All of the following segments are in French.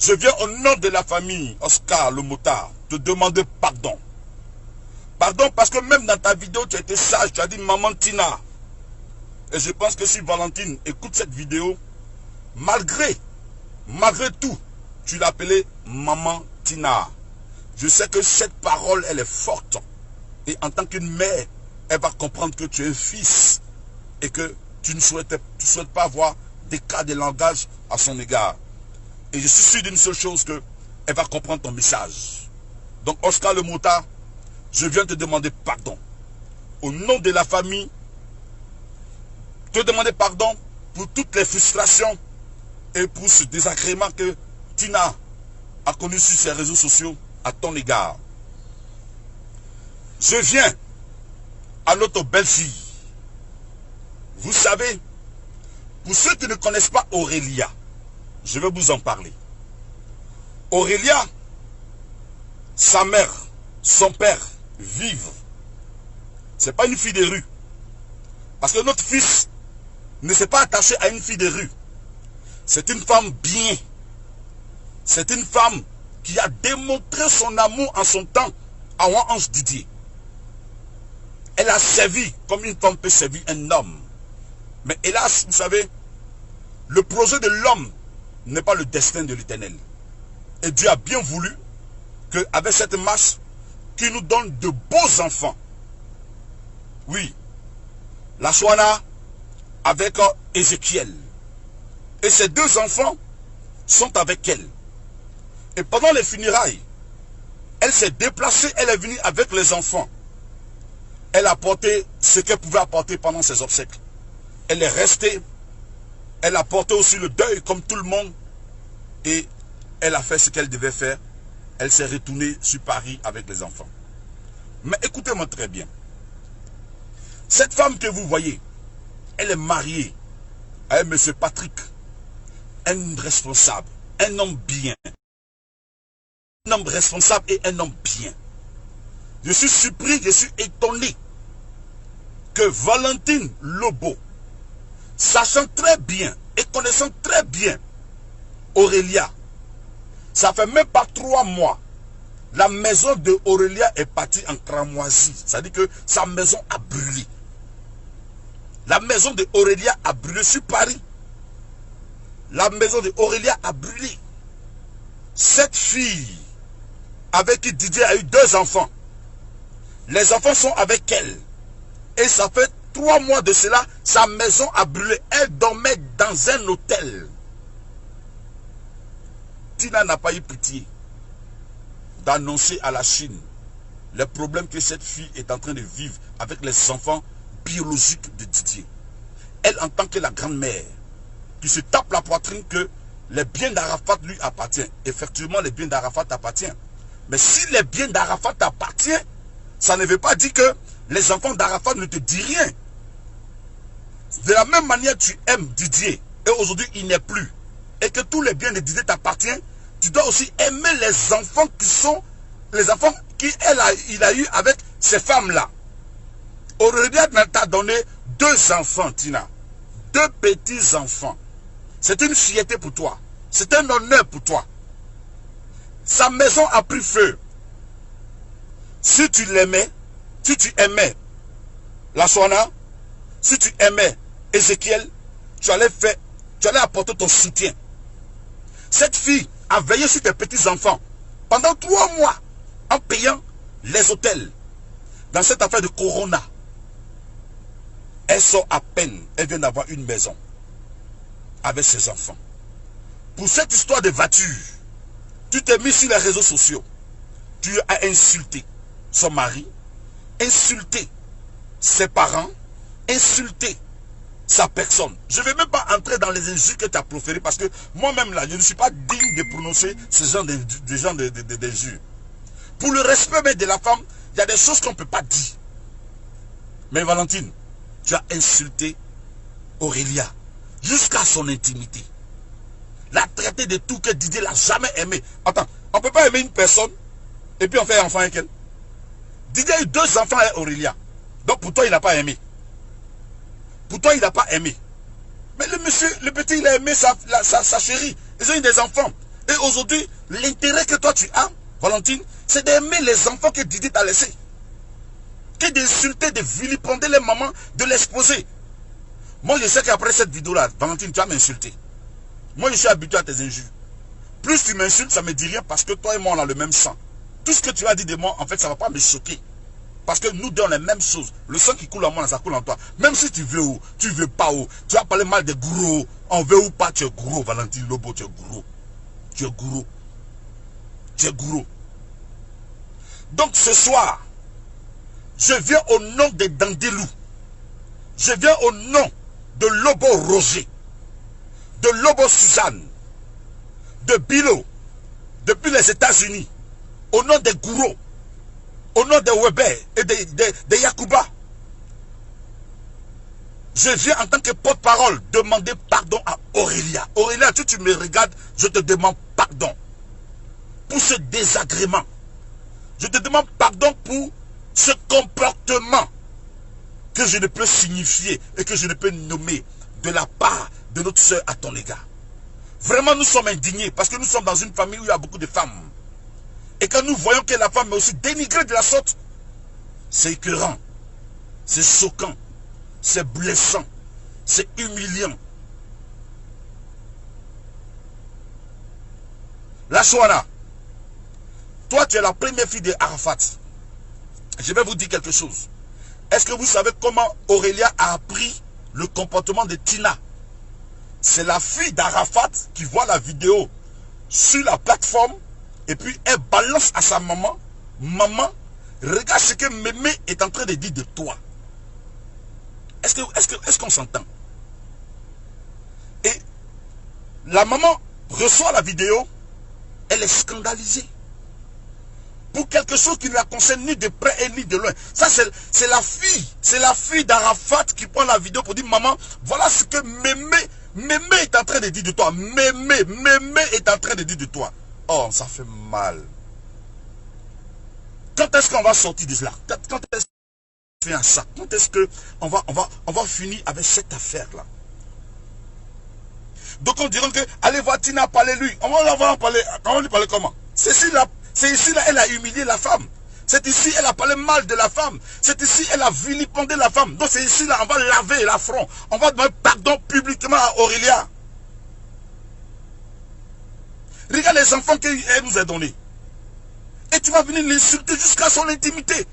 Je viens au nom de la famille Oscar le motard te demander pardon. Pardon parce que même dans ta vidéo, tu as été sage, tu as dit maman Tina. Et je pense que si Valentine écoute cette vidéo, malgré tout, tu l'as appelée maman Tina. Je sais que cette parole, elle est forte. Et en tant qu'une mère, elle va comprendre que tu es un fils et que tu ne souhaites pas avoir des cas de langage à son égard. Et je suis sûr d'une seule chose, que elle va comprendre ton message. Donc Oscar le motard, je viens te demander pardon. Au nom de la famille, te demander pardon pour toutes les frustrations et pour ce désagrément que Tina a connu sur ses réseaux sociaux à ton égard. Je viens à notre belle-fille. Vous savez, pour ceux qui ne connaissent pas Aurélia, je vais vous en parler. Aurélia, sa mère, son père vivent. Ce n'est pas une fille de rue. Parce que notre fils ne s'est pas attaché à une fille de rue. C'est une femme bien. C'est une femme qui a démontré son amour en son temps à Ange Didier. Elle a servi comme une femme peut servir un homme. Mais hélas, vous savez, le projet de l'homme n'est pas le destin de l'Éternel. Et Dieu a bien voulu qu'avec cette marche, qu'il nous donne de beaux enfants. Oui, la Chouana avec Ézéchiel. Et ces deux enfants sont avec elle. Et pendant les funérailles, elle s'est déplacée, elle est venue avec les enfants. Elle a apporté ce qu'elle pouvait apporter pendant ses obsèques. Elle est restée, elle a porté aussi le deuil comme tout le monde. Et elle a fait ce qu'elle devait faire. Elle s'est retournée sur Paris avec les enfants. Mais écoutez-moi très bien. Cette femme que vous voyez, elle est mariée à M. Patrick, un homme responsable, un homme bien. Un homme responsable et un homme bien. Je suis surpris, je suis étonné que Valentine Lobo, sachant très bien et connaissant très bien Aurélia, ça fait même pas 3 mois, la maison de Aurélia est partie en cramoisie. C'est-à-dire que sa maison a brûlé. La maison de Aurélia a brûlé sur Paris. La maison de Aurélia a brûlé. Cette fille avec qui Didier a eu 2 enfants. Les enfants sont avec elle. Et ça fait 3 mois de cela, sa maison a brûlé. Elle dormait dans un hôtel. Tina n'a pas eu pitié d'annoncer à la Chine les problèmes que cette fille est en train de vivre avec les enfants biologiques de Didier. Elle, en tant que la grand-mère, qui se tape la poitrine que les biens d'Arafat lui appartiennent. Effectivement, les biens d'Arafat appartiennent. Mais si les biens d'Arafat appartiennent, ça ne veut pas dire que les enfants d'Arafat ne te disent rien. De la même manière, tu aimes Didier, et aujourd'hui il n'est plus, et que tous les biens de Didier t'appartiennent, tu dois aussi aimer les enfants qui sont les enfants qu'il a eu avec ces femmes-là. Aurélia t'a donné 2 enfants, Tina. 2 petits enfants. C'est une fierté pour toi. C'est un honneur pour toi. Sa maison a pris feu. Si tu l'aimais, si tu aimais la Chouana, si tu aimais Ézéchiel, tu allais apporter ton soutien. Cette fille a veillé sur tes petits-enfants pendant 3 mois en payant les hôtels. Dans cette affaire de Corona, elle sort à peine, elle vient d'avoir une maison avec ses enfants. Pour cette histoire de voiture, tu t'es mis sur les réseaux sociaux. Tu as insulté son mari, insulté ses parents, insulté sa personne. Je ne vais même pas entrer dans les insultes que tu as proférées parce que moi-même là, je ne suis pas digne de prononcer ce genre d'injures. Pour le respect même de la femme, il y a des choses qu'on ne peut pas dire. Mais Valentine, tu as insulté Aurélia jusqu'à son intimité. La traité de tout que Didier l'a jamais aimé. Attends, on ne peut pas aimer une personne et puis on fait un enfant avec elle. Didier a eu 2 enfants avec Aurélia. Donc pour toi, il n'a pas aimé. Pour toi, il n'a pas aimé. Mais le monsieur, le petit, il a aimé sa chérie. Ils ont eu des enfants. Et aujourd'hui, l'intérêt que toi tu as, Valentine, c'est d'aimer les enfants que Didier t'a laissés. Que d'insulter, de vilipender les mamans, de l'exposer. Moi, je sais qu'après cette vidéo-là, Valentine, tu vas m'insulter. Moi, je suis habitué à tes injures. Plus tu m'insultes, ça ne me dit rien parce que toi et moi, on a le même sang. Tout ce que tu as dit de moi, en fait, ça ne va pas me choquer. Parce que nous deux, on a la même chose. Le sang qui coule en moi, ça coule en toi. Même si tu veux ou tu veux pas ou tu vas parler mal de gros. On veut ou pas, tu es gros, Valentine Lobo, tu es gros. Tu es gros. Tu es gros. Donc ce soir, je viens au nom de Dandilou. Je viens au nom de Lobo Roger, de Lobo Suzanne, de Bilo, depuis les États-Unis, au nom des gourous, au nom de Weber et de Yakuba. Je viens en tant que porte-parole demander pardon à Aurélia. Aurélia, si tu me regardes, je te demande pardon pour ce désagrément. Je te demande pardon pour ce comportement que je ne peux signifier et que je ne peux nommer de la part de notre soeur à ton égard. Vraiment, nous sommes indignés parce que nous sommes dans une famille où il y a beaucoup de femmes. Et quand nous voyons que la femme est aussi dénigrée de la sorte, c'est écœurant, c'est choquant, c'est blessant, c'est humiliant. La Chouana, toi tu es la première fille de Arafat. Je vais vous dire quelque chose. Est-ce que vous savez comment Aurélia a appris le comportement de Tina? C'est la fille d'Arafat qui voit la vidéo sur la plateforme et puis elle balance à sa maman. Maman, regarde ce que Mémé est en train de dire de toi. Est-ce qu'on s'entend? Et la maman reçoit la vidéo, elle est scandalisée. Pour quelque chose qui ne la concerne ni de près et ni de loin. Ça, c'est la fille d'Arafat qui prend la vidéo pour dire, maman, voilà ce que Mémé est en train de dire de toi. Mémé est en train de dire de toi. Oh, ça fait mal. Quand est-ce qu'on va sortir de cela? Quand est-ce qu'on fait un sac? Quand est-ce qu'on va finir avec cette affaire-là? Donc on dirait que, allez voir Tina, parlez-lui. On va en parler. On va lui parler comment? C'est ici, là, elle a humilié la femme. C'est ici, elle a parlé mal de la femme. C'est ici, elle a vilipendé la femme. Donc c'est ici, là, on va laver l'affront. On va demander pardon publiquement à Aurélia. Regarde les enfants qu'elle nous a donnés. Et tu vas venir l'insulter jusqu'à son intimité.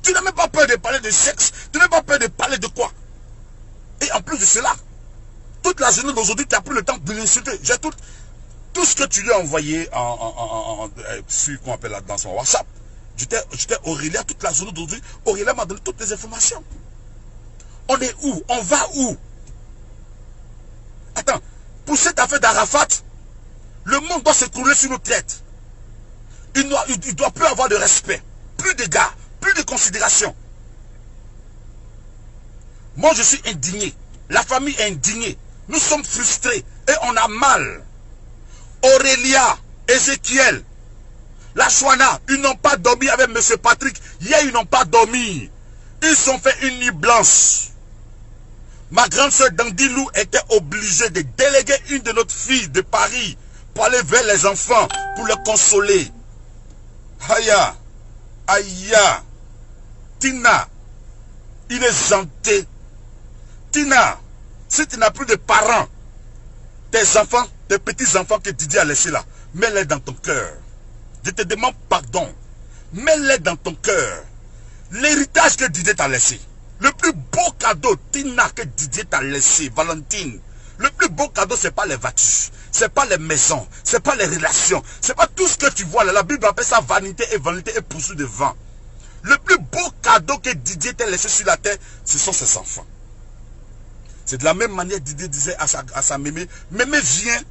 Tu n'as même pas peur de parler de sexe. Tu n'as même pas peur de parler de quoi. Et en plus de cela, toute la journée d'aujourd'hui, tu as pris le temps de l'insulter. J'ai tout ce que tu lui as envoyé sur, qu'on appelle là, dans son WhatsApp. J'étais Aurélia toute la journée d'aujourd'hui. Aurélia m'a donné toutes les informations. On est où? On va où? Attends, pour cette affaire d'Arafat, le monde doit s'écrouler sur nos têtes. Il doit plus avoir de respect, plus d'égard, plus de considération. Moi, je suis indigné. La famille est indignée. Nous sommes frustrés et on a mal. Aurélia, Ézéchiel, la Chouana, ils n'ont pas dormi avec M. Patrick. Hier, ils n'ont pas dormi. Ils ont fait une nuit blanche. Ma grande soeur Dandilou était obligée de déléguer une de notre fille de Paris pour aller vers les enfants, pour les consoler. Aya, Aya, Tina, il est janté. Tina, si tu n'as plus de parents, tes enfants, tes petits-enfants que Didier a laissés là, mets-les dans ton cœur. Je te demande pardon. Mets-les dans ton cœur. L'héritage que Didier t'a laissé. Le plus beau cadeau, Tina, que Didier t'a laissé, Valentine. Le plus beau cadeau, ce n'est pas les voitures. Ce n'est pas les maisons. Ce n'est pas les relations. Ce n'est pas tout ce que tu vois là. La Bible appelle ça vanité et poursuite de vent. Le plus beau cadeau que Didier t'a laissé sur la terre, ce sont ses enfants. C'est de la même manière Didier disait à sa mémé, mémé viens,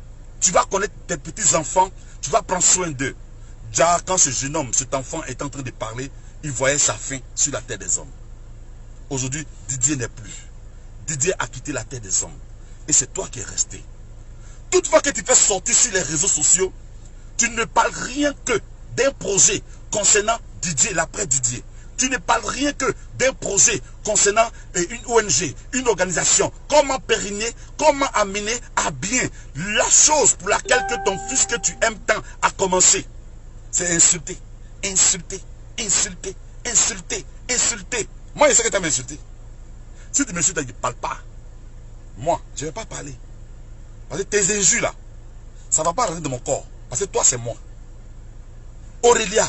tu vas connaître tes petits-enfants, tu vas prendre soin d'eux. Déjà, quand ce jeune homme, cet enfant est en train de parler, il voyait sa fin sur la terre des hommes. Aujourd'hui, Didier n'est plus. Didier a quitté la terre des hommes. Et c'est toi qui es resté. Toutefois que tu fais sortir sur les réseaux sociaux, tu ne parles rien que d'un projet concernant Didier, l'après Didier. Tu ne parles rien que d'un projet concernant une ONG, une organisation. Comment périner, comment amener à bien la chose pour laquelle que ton fils que tu aimes tant a commencé. C'est insulter, insulter, insulter, insulter, insulter. Moi, je sais que tu as m'insulté. Si tu m'insultes, tu ne parles pas. Moi, je ne vais pas parler. Parce que tes injures là, ça ne va pas rentrer de mon corps. Parce que toi, c'est moi. Aurélia,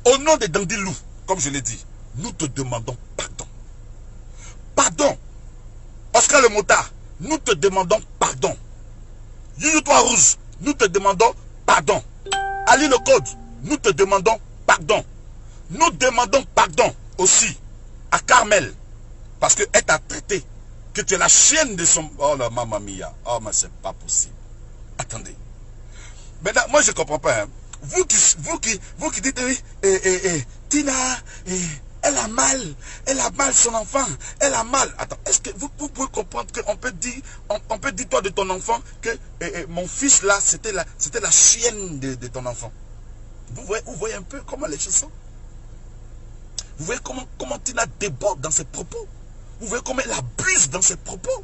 au nom de Dandilou, comme je l'ai dit, nous te demandons pardon. Pardon. Oscar le Motard, nous te demandons pardon. Youyou Toi Rouge, nous te demandons pardon. Ali le Code, nous te demandons pardon. Nous demandons pardon aussi à Carmel. Parce qu'elle t'a traité que tu es la chienne de son... Oh la mamma mia. Oh mais c'est pas possible. Attendez. Maintenant, moi je ne comprends pas. Hein. Vous qui dites, Tina, elle a mal son enfant, elle a mal. Attends, est-ce que vous pouvez comprendre qu'on peut dire, on peut dire toi de ton enfant que mon fils là, c'était la chienne de ton enfant. Vous voyez un peu comment les choses sont. Vous voyez comment Tina déborde dans ses propos. Vous voyez comment elle abuse dans ses propos.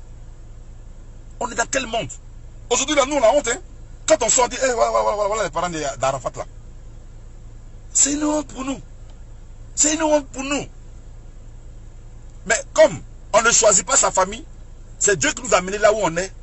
On est dans quel monde? Aujourd'hui là, nous on a honte, hein. Quand on sort, on dit, voilà les parents d'Arafat là. C'est une honte pour nous. C'est une honte pour nous. Mais comme on ne choisit pas sa famille, c'est Dieu qui nous a amenés là où on est.